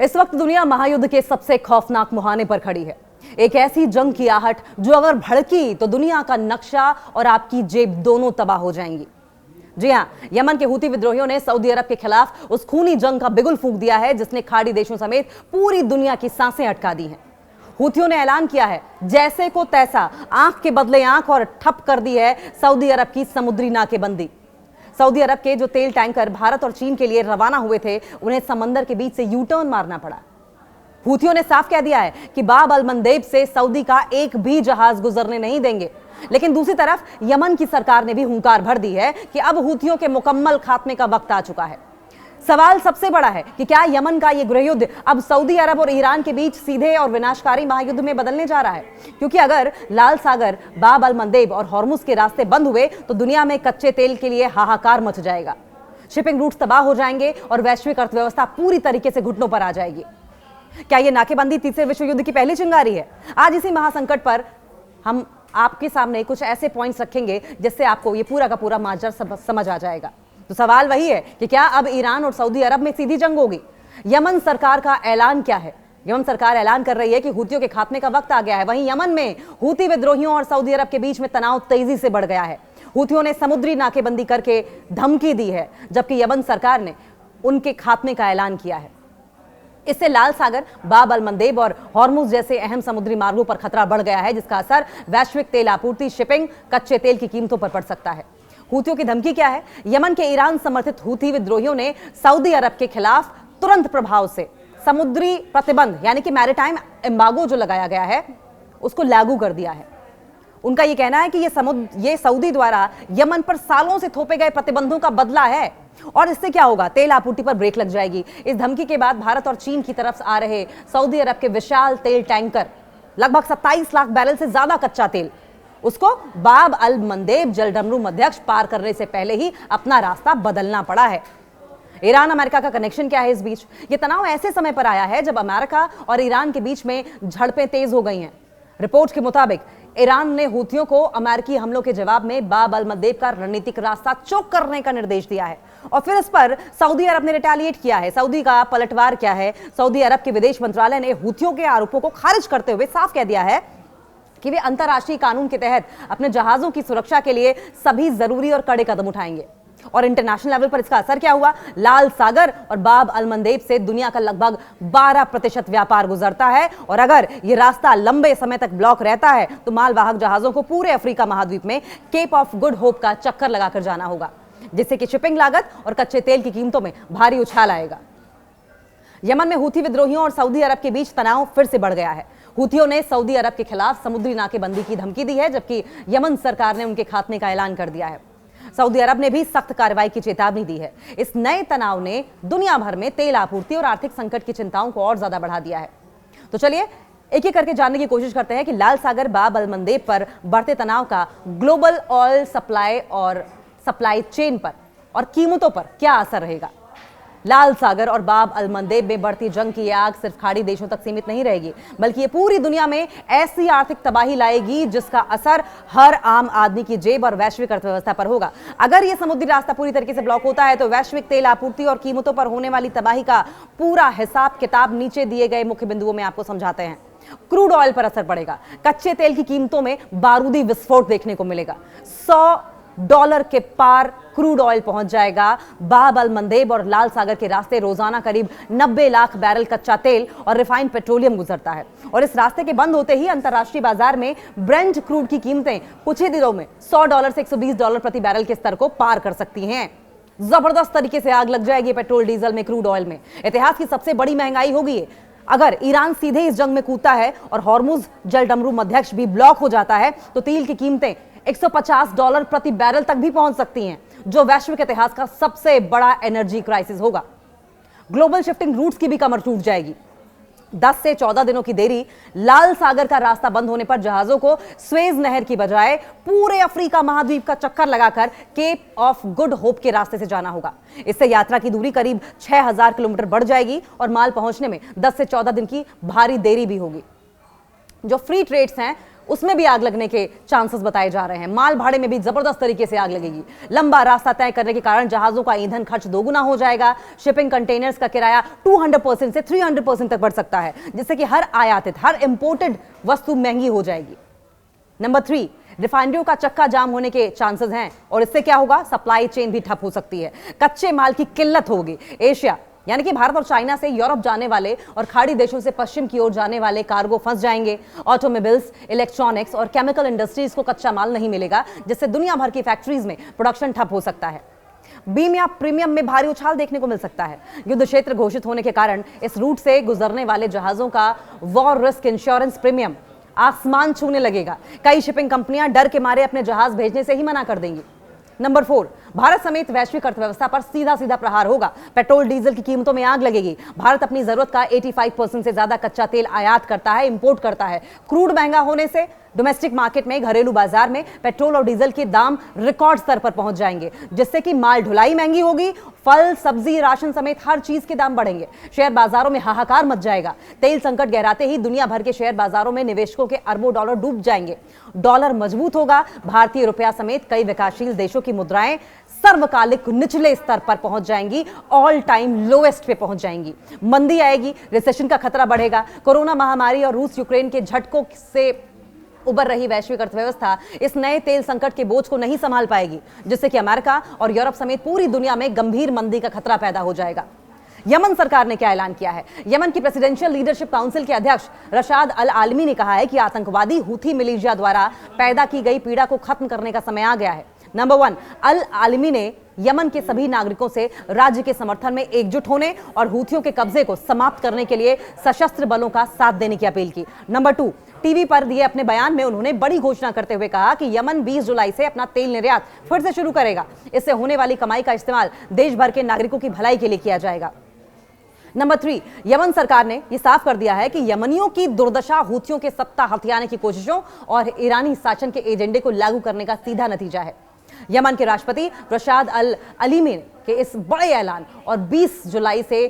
इस वक्त दुनिया महायुद्ध के सबसे खौफनाक मुहाने पर खड़ी है। एक ऐसी जंग की आहट जो अगर भड़की तो दुनिया का नक्शा और आपकी जेब दोनों तबाह हो जाएंगी। जी हां, यमन के हूती विद्रोहियों ने सऊदी अरब के खिलाफ उस खूनी जंग का बिगुल फूंक दिया है जिसने खाड़ी देशों समेत पूरी दुनिया की सांसें अटका दी हैं। हूतियों ने ऐलान किया है जैसे को तैसा, आंख के बदले आंख, और ठप कर दी है सऊदी अरब की समुद्री नाकेबंदी। सऊदी अरब के जो तेल टैंकर भारत और चीन के लिए रवाना हुए थे उन्हें समंदर के बीच से यू टर्न मारना पड़ा। हूतियों ने साफ कह दिया है कि बाब अल मंदेब से सऊदी का एक भी जहाज गुजरने नहीं देंगे। लेकिन दूसरी तरफ यमन की सरकार ने भी हुंकार भर दी है कि अब हूतियों के मुकम्मल खात्मे का वक्त आ चुका है। सवाल सबसे बड़ा है कि क्या यमन का यह गृहयुद्ध अब सऊदी अरब और ईरान के बीच सीधे और विनाशकारी महायुद्ध में बदलने जा रहा है? क्योंकि अगर लाल सागर, बाब अल मंदेब और हॉर्मुज के रास्ते बंद हुए तो दुनिया में कच्चे तेल के लिए हाहाकार मच जाएगा। शिपिंग रूट्स तबाह हो जाएंगे और वैश्विक अर्थव्यवस्था पूरी तरीके से घुटनों पर आ जाएगी। क्या यह नाकेबंदी तीसरे विश्व युद्ध की पहली चिंगारी है? आज इसी महासंकट पर हम आपके सामने कुछ ऐसे पॉइंट्स रखेंगे जिससे आपको ये पूरा का पूरा माजरा समझ आ जाएगा। तो सवाल वही है कि क्या अब ईरान और सऊदी अरब में सीधी जंग होगी? यमन सरकार का ऐलान क्या है? यमन सरकार ऐलान कर रही है कि हूतियों के खात्मे का वक्त आ गया है। वहीं यमन में हूती विद्रोहियों और सऊदी अरब के बीच में तनाव तेजी से बढ़ गया है। हूतियों ने समुद्री नाकेबंदी करके धमकी दी है, जबकि यमन सरकार ने उनके खात्मे का ऐलान किया है। इससे लाल सागर, बाब अल मंदेब और हॉर्मुज जैसे अहम समुद्री मार्गों पर खतरा बढ़ गया है, जिसका असर वैश्विक तेल आपूर्ति, शिपिंग, कच्चे तेल की कीमतों पर पड़ सकता है। हूतियों की धमकी क्या है? यमन के ईरान समर्थित हूती विद्रोहियों ने सऊदी अरब के खिलाफ तुरंत प्रभाव से समुद्री प्रतिबंध यानी कि मैरिटाइम एम्बागो जो लगाया गया है उसको लागू कर दिया है। उनका यह कहना है कि ये सऊदी द्वारा यमन पर सालों से थोपे गए प्रतिबंधों का बदला है और इससे क्या होगा? तेल आपूर्ति पर ब्रेक लग जाएगी। इस धमकी के बाद भारत और चीन की तरफ आ रहे सऊदी अरब के विशाल तेल टैंकर, लगभग 27 लाख बैरल से ज्यादा कच्चा तेल, उसको बाब अल मंदेब जलडमरू मध्यस्थ पार करने से पहले ही अपना रास्ता बदलना पड़ा है। ईरान अमेरिका का कनेक्शन क्या है इस बीच? ये तनाव ऐसे समय पर आया है जब अमेरिका और ईरान के बीच में झड़पें तेज हो गई हैं। रिपोर्ट के मुताबिक ईरान ने हूतियों को अमेरिकी हमलों के जवाब में बाब अल मंदेब का रणनीतिक रास्ता चौक करने का निर्देश दिया है और फिर इस पर सऊदी अरब ने रिटेलिएट किया है। सऊदी का पलटवार क्या है? सऊदी अरब के विदेश मंत्रालय ने हूतियों के आरोपों को खारिज करते हुए साफ कह दिया है कि वे अंतर्राष्ट्रीय कानून के तहत अपने जहाजों की सुरक्षा के लिए सभी जरूरी और कड़े कदम उठाएंगे। और इंटरनेशनल लेवल पर इसका असर क्या हुआ? लाल सागर और बाब अल मंदेब से दुनिया का लगभग 12% व्यापार गुजरता है और अगर यह रास्ता लंबे समय तक ब्लॉक रहता है तो मालवाहक जहाजों को पूरे अफ्रीका महाद्वीप में केप ऑफ गुड होप का चक्कर लगाकर जाना होगा, जिससे कि शिपिंग लागत और कच्चे तेल की कीमतों में भारी उछाल आएगा। यमन में हूती विद्रोहियों और सऊदी अरब के बीच तनाव फिर से बढ़ गया है। हूतियों ने सऊदी अरब के खिलाफ समुद्री नाकेबंदी की धमकी दी है, जबकि यमन सरकार ने उनके खात्मे का ऐलान कर दिया है। सऊदी अरब ने भी सख्त कार्रवाई की चेतावनी दी है। इस नए तनाव ने दुनिया भर में तेल आपूर्ति और आर्थिक संकट की चिंताओं को और ज्यादा बढ़ा दिया है। तो चलिए एक एक करके जानने की कोशिश करते हैं कि लाल सागर, बाब अल मंदेब पर बढ़ते तनाव का ग्लोबल ऑयल सप्लाई और सप्लाई चेन पर और कीमतों पर क्या असर रहेगा। लाल सागर और बाब अल मंदेब में बढ़ती जंग की आग सिर्फ खाड़ी देशों तक सीमित नहीं रहेगी, बल्कि ये पूरी दुनिया में ऐसी आर्थिक तबाही लाएगी जिसका असर हर आम आदमी की जेब और वैश्विक अर्थव्यवस्था पर होगा। अगर ये समुद्री रास्ता पूरी तरीके से ब्लॉक होता है तो वैश्विक तेल आपूर्ति और कीमतों पर होने वाली तबाही का पूरा हिसाब किताब नीचे दिए गए मुख्य बिंदुओं में आपको समझाते हैं। क्रूड ऑयल पर असर पड़ेगा। कच्चे तेल की कीमतों में बारूदी विस्फोट देखने को मिलेगा। $100 के पार क्रूड ऑयल पहुंच जाएगा। बाब अल मंदेब और लाल सागर के रास्ते रोजाना करीब 90 लाख बैरल कच्चा तेल और रिफाइंड पेट्रोलियम गुजरता है और इस रास्ते के बंद होते ही अंतर्राष्ट्रीय बाजार में ब्रेंट क्रूड की कीमतें कुछ ही दिनों में $100 से $120 प्रति बैरल के स्तर को पार कर सकती हैं। जबरदस्त तरीके से आग लग जाएगी पेट्रोल, डीजल में, क्रूड ऑयल में। इतिहास की सबसे बड़ी महंगाई होगी अगर ईरान सीधे इस जंग में कूदता है और हॉर्मुज जलडमरू मध्यस्थ भी ब्लॉक हो जाता है तो तेल की कीमतें $150 प्रति बैरल तक भी पहुंच सकती हैं, जो वैश्विक इतिहास का सबसे बड़ा एनर्जी क्राइसिस होगा। ग्लोबल शिफ्टिंग रूट्स की भी कमर टूट जाएगी। 10 से 14 दिनों की देरी, लाल सागर का रास्ता बंद होने पर जहाजों को स्वेज नहर की बजाय पूरे अफ्रीका महाद्वीप का चक्कर लगाकर केप ऑफ गुड होप के रास्ते से जाना होगा। इससे यात्रा की दूरी करीब 6000 किलोमीटर बढ़ जाएगी और माल पहुंचने में 10 से 14 दिन की भारी देरी भी होगी। जो फ्री ट्रेड्स हैं उसमें भी आग लगने के चांसेस बताए जा रहे हैं। माल भाड़े में भी जबरदस्त तरीके से आग लगेगी। लंबा रास्ता तय करने के कारण जहाजों का ईंधन खर्च दोगुना हो जाएगा। शिपिंग कंटेनर्स का किराया 200% से 300% तक बढ़ सकता है, जिससे कि हर आयातित, हर इंपोर्टेड वस्तु महंगी हो जाएगी। नंबर 3, रिफाइनरियों का चक्का जाम होने के चांसेस हैं और इससे क्या होगा, सप्लाई चेन भी ठप हो सकती है। कच्चे माल की किल्लत होगी। एशिया यानी कि भारत और चाइना से यूरोप जाने वाले और खाड़ी देशों से पश्चिम की ओर जाने वाले कार्गो फंस जाएंगे। ऑटोमोबाइल्स, इलेक्ट्रॉनिक्स और केमिकल इंडस्ट्रीज को कच्चा माल नहीं मिलेगा, जिससे दुनिया भर की फैक्ट्रीज में प्रोडक्शन ठप हो सकता है। बीम या प्रीमियम में भारी उछाल देखने को मिल सकता है। युद्ध क्षेत्र घोषित होने के कारण इस रूट से गुजरने वाले जहाजों का वॉर रिस्क इंश्योरेंस प्रीमियम आसमान छूने लगेगा। कई शिपिंग कंपनियां डर के मारे अपने जहाज भेजने से ही मना कर देंगी। नंबर 4, भारत समेत वैश्विक अर्थव्यवस्था पर सीधा सीधा प्रहार होगा। पेट्रोल डीजल की कीमतों में आग लगेगी। भारत अपनी जरूरत का 85% से ज्यादा कच्चा तेल आयात करता है, इंपोर्ट करता है। क्रूड महंगा होने से डोमेस्टिक मार्केट में, घरेलू बाजार में पेट्रोल और डीजल के दाम रिकॉर्ड स्तर पर पहुंच जाएंगे, जिससे कि माल ढुलाई महंगी होगी। फल, सब्जी, राशन समेत हर चीज के दाम बढ़ेंगे। शेयर बाजारों में हाहाकार मच जाएगा। तेल संकट गहराते ही दुनिया भर के शेयर बाजारों में निवेशकों के अरबों डॉलर डूब जाएंगे। डॉलर मजबूत होगा। भारतीय रुपया समेत कई विकासशील देशों की मुद्राएं सर्वकालिक निचले स्तर पर पहुंच जाएंगी, ऑल टाइम लोएस्ट पे पहुंच जाएंगी। मंदी आएगी, रिसेशन का खतरा बढ़ेगा। कोरोना महामारी और रूस यूक्रेन के झटकों से उबर रही वैश्विक अर्थव्यवस्था इस नए तेल संकट के बोझ को नहीं संभाल पाएगी, जिससे कि अमेरिका और यूरोप समेत पूरी दुनिया में गंभीर मंदी का खतरा पैदा हो जाएगा। यमन सरकार ने क्या ऐलान किया है? यमन की प्रेसिडेंशियल लीडरशिप काउंसिल के अध्यक्ष रशाद अल आलमी ने कहा है कि आतंकवादी हूथी मिलिशिया द्वारा पैदा की गई पीड़ा को खत्म करने का समय आ गया है। नंबर 1, अल आलमी ने यमन के सभी नागरिकों से राज्य के समर्थन में एकजुट होने और हूथियों के कब्जे को समाप्त करने के लिए सशस्त्र बलों का साथ देने की अपील की। नंबर 2, टीवी पर दिए अपने बयान में उन्होंने बड़ी घोषणा करते हुए कहा कि यमन 20 जुलाई से अपना तेल निर्यात फिर से शुरू करेगा। इससे होने वाली कमाई का इस्तेमाल देश भर के नागरिकों की भलाई के लिए किया जाएगा। नंबर 3, यमन सरकार ने यह साफ कर दिया है कि यमनियों की दुर्दशा हूथियों के सत्ता हथियाने की कोशिशों और ईरानी शासन के एजेंडे को लागू करने का सीधा नतीजा है। यमन के राष्ट्रपति रशाद अल अलीमी के इस बड़े ऐलान और 20 जुलाई से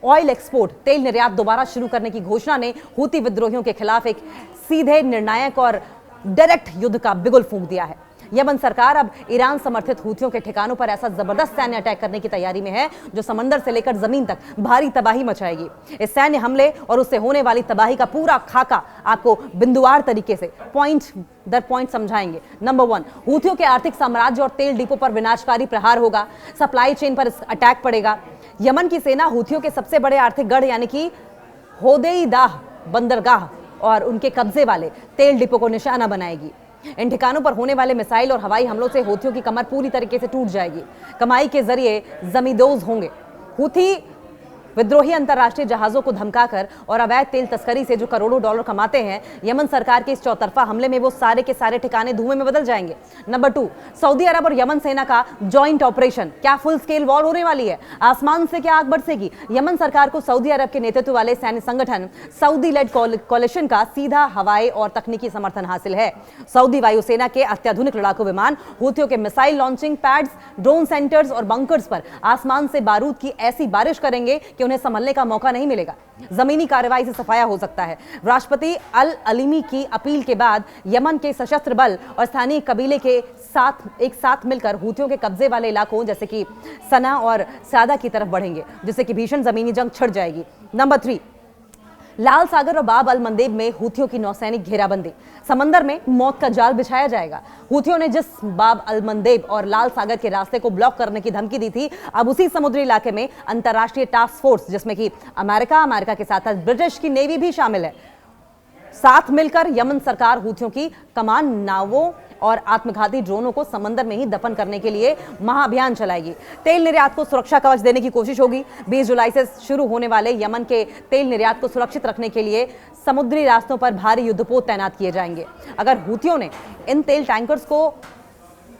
ऑयल एक्सपोर्ट, तेल निर्यात दोबारा शुरू करने की घोषणा ने हूती विद्रोहियों के खिलाफ एक सीधे, निर्णायक और डायरेक्ट युद्ध का बिगुल फूंक दिया है। यमन सरकार अब ईरान समर्थित हूथियों के ठिकानों पर ऐसा जबरदस्त सैन्य अटैक करने की तैयारी में है जो समंदर से लेकर जमीन तक भारी तबाही मचाएगी। इस सैन्य हमले और उससे होने वाली तबाही का पूरा खाका आपको बिंदुवार तरीके से पॉइंट दर पॉइंट समझाएंगे। नंबर 1, हूथियों के आर्थिक साम्राज्य और तेल डिपो पर विनाशकारी प्रहार होगा। सप्लाई चेन पर अटैक पड़ेगा। यमन की सेना हूथियों के सबसे बड़े आर्थिक गढ़ यानी कि होदेईदाह बंदरगाह और उनके कब्जे वाले तेल डिपो को निशाना बनाएगी। इन ठिकानों पर होने वाले मिसाइल और हवाई हमलों से हूथियों की कमर पूरी तरीके से टूट जाएगी। कमाई के जरिए जमींदोज होंगे। हूथी विद्रोही अंतर्राष्ट्रीय जहाजों को धमकाकर और अवैध तेल तस्करी से जो करोड़ों डॉलर कमाते हैं, यमन सरकार के इस चौतरफा हमले में वो सारे के सारे ठिकाने धुएं में बदल जाएंगे। नंबर 2, सऊदी अरब और यमन सेना का जॉइंट ऑपरेशन। क्या फुल स्केल वॉर होने वाली है? आसमान से क्या आग बरसेगी? यमन सरकार को सऊदी अरब के नेतृत्व वाले सैन्य संगठन सऊदी लेड कोalition का सीधा हवाई और तकनीकी समर्थन हासिल है। सऊदी वायुसेना के अत्याधुनिक लड़ाकू विमान हूथियों के missile launching pads, drone centres और बंकर्स पर आसमान से बारूद की ऐसी बारिश करेंगे कि उन्हें संभलने का मौका नहीं मिलेगा। जमीनी कार्रवाई से सफाया हो सकता है। राष्ट्रपति अल अलीमी की अपील के बाद यमन के सशस्त्र बल और स्थानीय कबीले के साथ एक साथ मिलकर हूथियों के कब्जे वाले इलाकों जैसे कि सना और सादा की तरफ बढ़ेंगे, जिससे कि भीषण जमीनी जंग छिड़ जाएगी। नंबर 3, लाल सागर और बाब अल मंदेब में हूथियों की नौसैनिक घेराबंदी। समंदर में मौत का जाल बिछाया जाएगा। हूथियों ने जिस बाब अल मंदेब और लाल सागर के रास्ते को ब्लॉक करने की धमकी दी थी, अब उसी समुद्री इलाके में अंतर्राष्ट्रीय टास्क फोर्स, जिसमें कि अमेरिका के साथ ब्रिटिश की नेवी भी शामिल है, साथ मिलकर यमन सरकार हूथियों की कमान, नावों और आत्मघाती ड्रोनों को समंदर में ही दफन करने के लिए महाअभियान चलाएगी। तेल निर्यात को सुरक्षा कवच देने की कोशिश होगी। 20 जुलाई से शुरू होने वाले यमन के तेल निर्यात को सुरक्षित रखने के लिए समुद्री रास्तों पर भारी युद्धपोत तैनात किए जाएंगे। अगर हूथियों ने इन तेल टैंकर्स को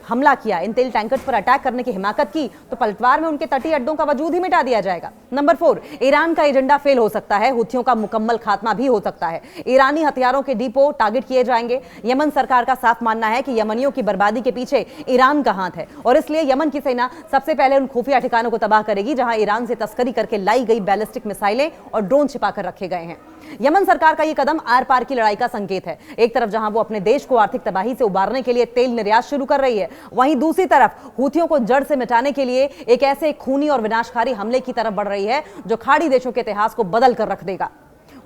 हमला किया, इन तेल टैंकर्स पर अटैक करने की हिमाकत की, तो पलटवार में उनके तटीय अड्डों का वजूद ही मिटा दिया जाएगा। नंबर 4, ईरान का एजेंडा फेल हो सकता है। हूथियों का मुकम्मल खात्मा भी हो सकता है। ईरानी हथियारों के डिपो टारगेट किए जाएंगे। यमन सरकार का साफ मानना है कि यमनियों की बर्बादी के पीछे ईरान का हाथ है और इसलिए यमन की सेना सबसे पहले उन खुफिया ठिकानों को तबाह करेगी जहां ईरान से तस्करी करके लाई गई बैलिस्टिक मिसाइलें और ड्रोन छिपाकर रखे गए हैं। यमन सरकार का यह कदम आर पार की लड़ाई का संकेत है। एक तरफ जहां वो अपने देश को आर्थिक तबाही से उबारने के लिए तेल निर्यात शुरू कर रही है, वहीं दूसरी तरफ हूथियों को जड़ से मिटाने के लिए एक ऐसे खूनी और विनाशकारी हमले की तरफ बढ़ रही है जो खाड़ी देशों के इतिहास को बदल कर रख देगा।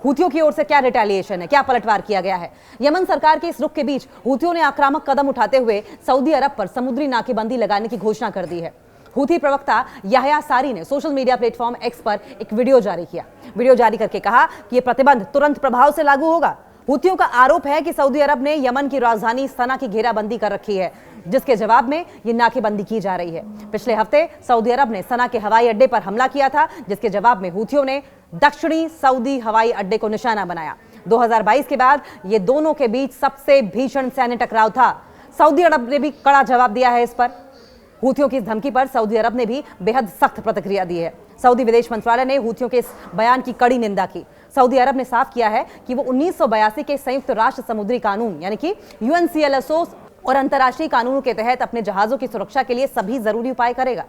हूथियों की ओर से क्या रिटेलिएशन है, क्या पलटवार किया गया है? यमन सरकार के इस रुख के बीच हूथियों ने आक्रामक कदम उठाते हुए सऊदी अरब पर समुद्री नाकेबंदी लगाने की घोषणा कर दी है। हूथी प्रवक्ता याह्या सारी ने सोशल मीडिया प्लेटफॉर्म एक्स पर एक वीडियो जारी किया। वीडियो जारी करके कहा कि यह प्रतिबंध तुरंत प्रभाव से लागू होगा। हूथियों का आरोप है कि सऊदी अरब ने यमन की राजधानी सना की घेराबंदी कर रखी है, जिसके जवाब में यह नाकेबंदी की जा रही है। पिछले हफ्ते सऊदी अरब ने सना के हवाई अड्डे पर हमला किया था, जिसके जवाब में हूथियों ने दक्षिणी सऊदी हवाई अड्डे को निशाना बनाया। 2022 के बाद ये दोनों के बीच सबसे भीषण सैन्य टकराव था। सऊदी अरब ने भी कड़ा जवाब दिया है इस पर। हूथियों की इस धमकी पर सऊदी अरब ने भी बेहद सख्त प्रतिक्रिया दी है। सऊदी विदेश मंत्रालय ने हूथियों के इस बयान की कड़ी निंदा की। सऊदी अरब ने साफ किया है कि वो 1982 के संयुक्त राष्ट्र समुद्री कानून यानी कि UNCLOS और अंतर्राष्ट्रीय कानूनों के तहत अपने जहाजों की सुरक्षा के लिए सभी जरूरी उपाय करेगा।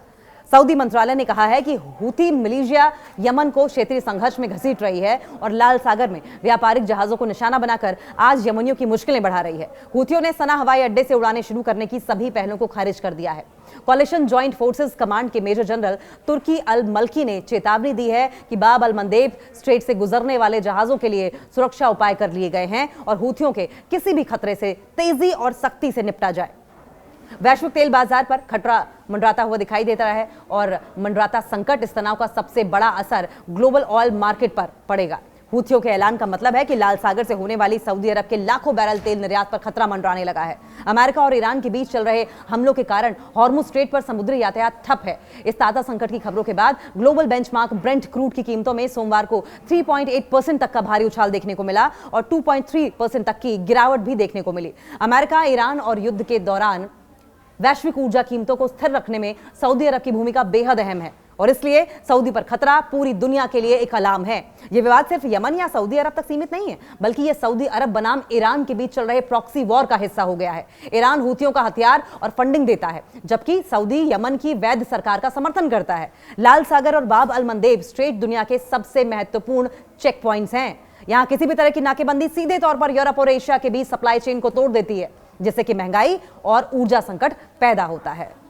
सऊदी मंत्रालय ने कहा है कि हूथी मिलिशिया यमन को क्षेत्रीय संघर्ष में घसीट रही है और लाल सागर में व्यापारिक जहाजों को निशाना बनाकर आज यमनियों की मुश्किलें बढ़ा रही है। हूथियों ने सना हवाई अड्डे से उड़ानें शुरू करने की सभी पहलों को खारिज कर दिया है। कोalition जॉइंट फोर्सेस कमांड के मेजर जनरल तुर्की अल मल्की ने चेतावनी दी है कि बाब अल मंदेब स्ट्रेट से गुजरने वाले जहाजों के लिए सुरक्षा उपाय कर लिए गए हैं और हूथियों के किसी भी खतरे से तेजी और सख्ती से निपटा जाए। वैश्विक तेल बाजार पर खतरा मंडराता हुआ दिखाई देता है और मंडराता संकट इस तनाव का सबसे बड़ा असर ग्लोबल ऑयल मार्केट पर पड़ेगा। हूथियों के ऐलान का मतलब है कि लाल सागर से होने वाली सऊदी अरब के लाखों बैरल तेल निर्यात पर खतरा मंडराने लगा है। अमेरिका और ईरान के बीच चल रहे हमलों के कारण हॉर्मुज स्ट्रेट पर समुद्री यातायात ठप है। इस ताजा संकट की खबरों के बाद ग्लोबल बेंचमार्क ब्रेंट क्रूड की कीमतों में सोमवार को 3.8% तक का भारी उछाल देखने को मिला और 2.3% तक की गिरावट भी देखने को मिली। अमेरिका, ईरान और युद्ध के दौरान वैश्विक ऊर्जा कीमतों को स्थिर रखने में सऊदी अरब की भूमिका बेहद अहम है और इसलिए सऊदी पर खतरा पूरी दुनिया के लिए एक अलार्म है। यह विवाद सिर्फ यमन या सऊदी अरब तक सीमित नहीं है, बल्कि यह सऊदी अरब बनाम ईरान के बीच चल रहे प्रॉक्सी वॉर का हिस्सा हो गया है। ईरान हूथियों का हथियार और फंडिंग देता है, जबकि सऊदी यमन की वैध सरकार का समर्थन करता है। लाल सागर और बाब अल मंदेब स्ट्रेट दुनिया के सबसे महत्वपूर्ण चेक पॉइंट्स हैं। यहां किसी भी तरह की नाकेबंदी सीधे तौर पर यूरोप और एशिया के बीच सप्लाई चेन को तोड़ देती है, जिससे कि महंगाई और ऊर्जा संकट पैदा होता है।